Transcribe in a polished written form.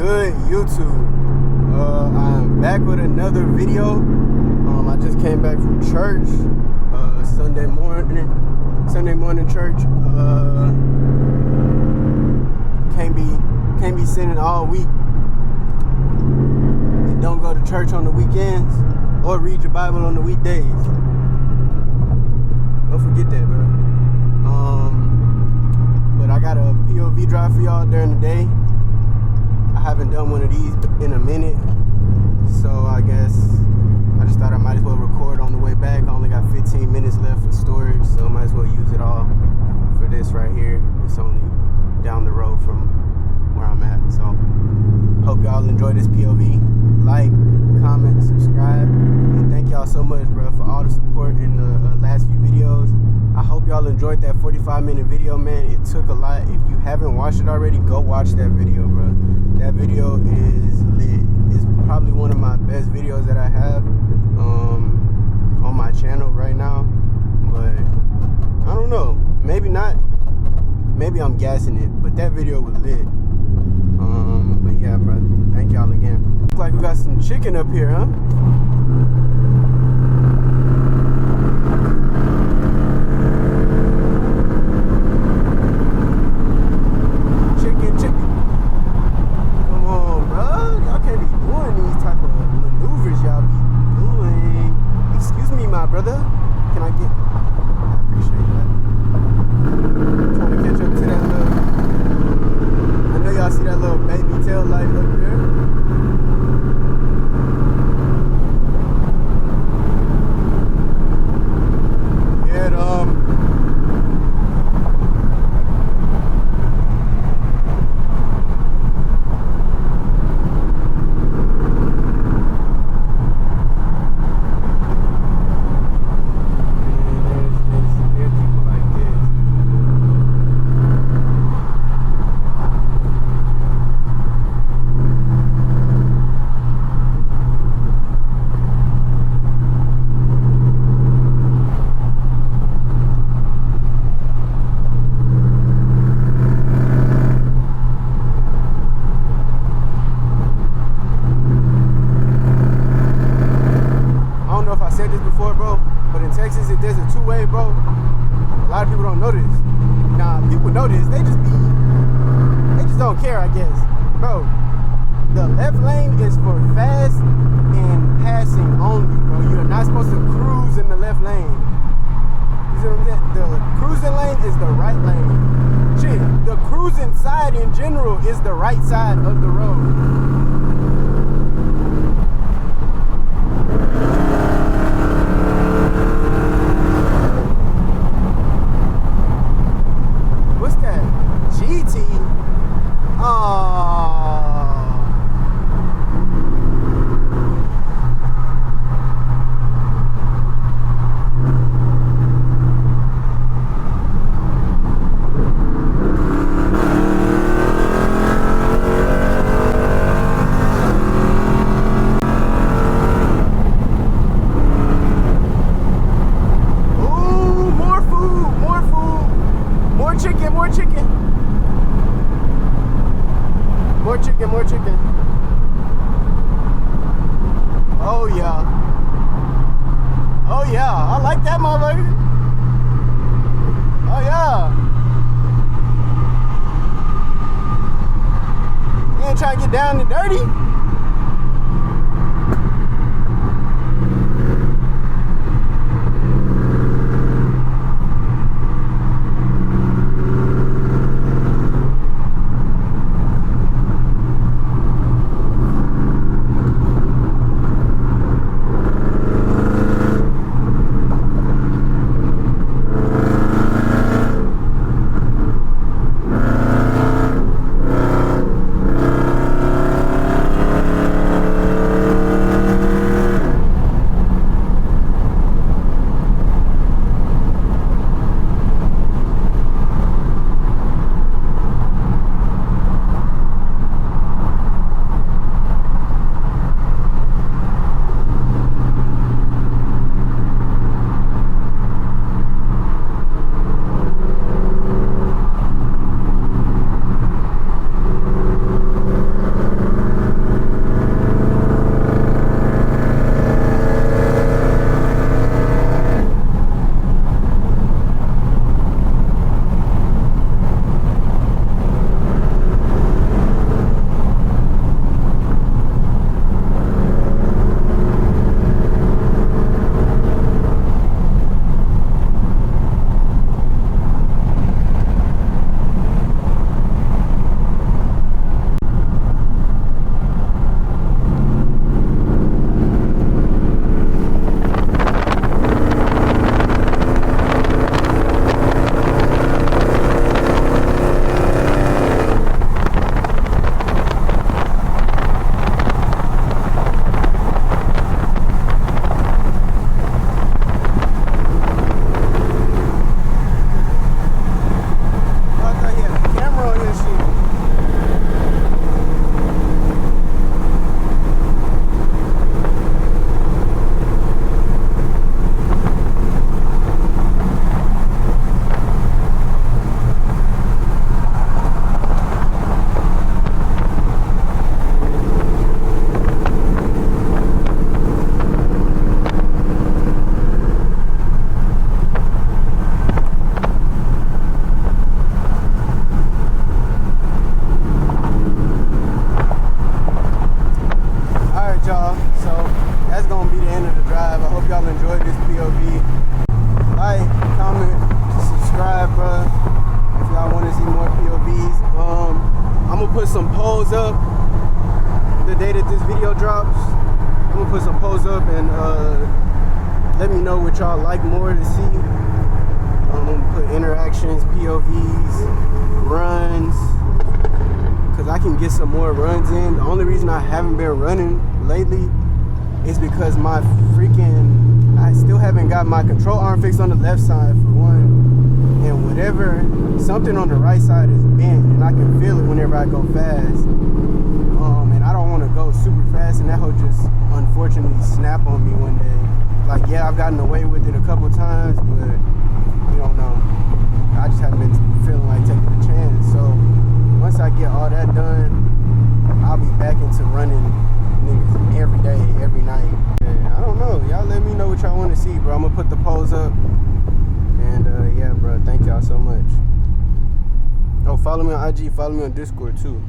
good, YouTube? I'm back with another video. I just came back from church, Sunday morning church. Can't be sinning all week. And don't go to church on the weekends or read your Bible on the weekdays. Don't forget that, bro. But I got a POV drive for y'all during the day. I haven't done one of these in a minute, so I guess I just thought I might as well record on the way back. I only got 15 minutes left for storage, so I might as well use it all for this right here. It's only down the road from where I'm at, so hope y'all enjoy this POV. Like, comment, subscribe, and thank y'all so much, bro, for all the support in the last few videos. I hope y'all enjoyed that 45-minute video, man. It took a lot. If you haven't watched it already, go watch that video, bro. That video is lit. It's probably one of my best videos that I have on my channel right now. But I don't know. Maybe not. Maybe I'm gassing it. But that video was lit. But yeah, bro. Thank y'all again. Looks like we got some chicken up here, huh? I guess, bro. The left lane is for fast and passing only, bro. You're not supposed to cruise in the left lane. You see what I'm saying? The cruising lane is the right lane. Shit, the cruising side in general is the right side of the road. What's that? GT? More chicken. Oh yeah. Oh yeah. I like that motherfucker. Oh yeah. You ain't trying to get down and dirty. polls up the day that this video drops. I'm gonna put some polls up and let me know what y'all like more to see. I'm gonna put interactions, POVs, runs, because I can get some more runs in. The only reason I haven't been running lately is because I still haven't got my control arm fixed on the left side for one. And something on the right side is bent, and I can feel it whenever I go fast. And I don't want to go super fast, and that will just unfortunately snap on me one day. Like, yeah, I've gotten away with it a couple times, but you don't know. I just haven't been feeling like taking the chance. So once I get all that done, I'll be back into running niggas every day, every night. And I don't know. Y'all let me know what y'all want to see, bro. I'm gonna put the polls up. And yeah, bro, thank y'all so much. Oh, follow me on IG, follow me on Discord too.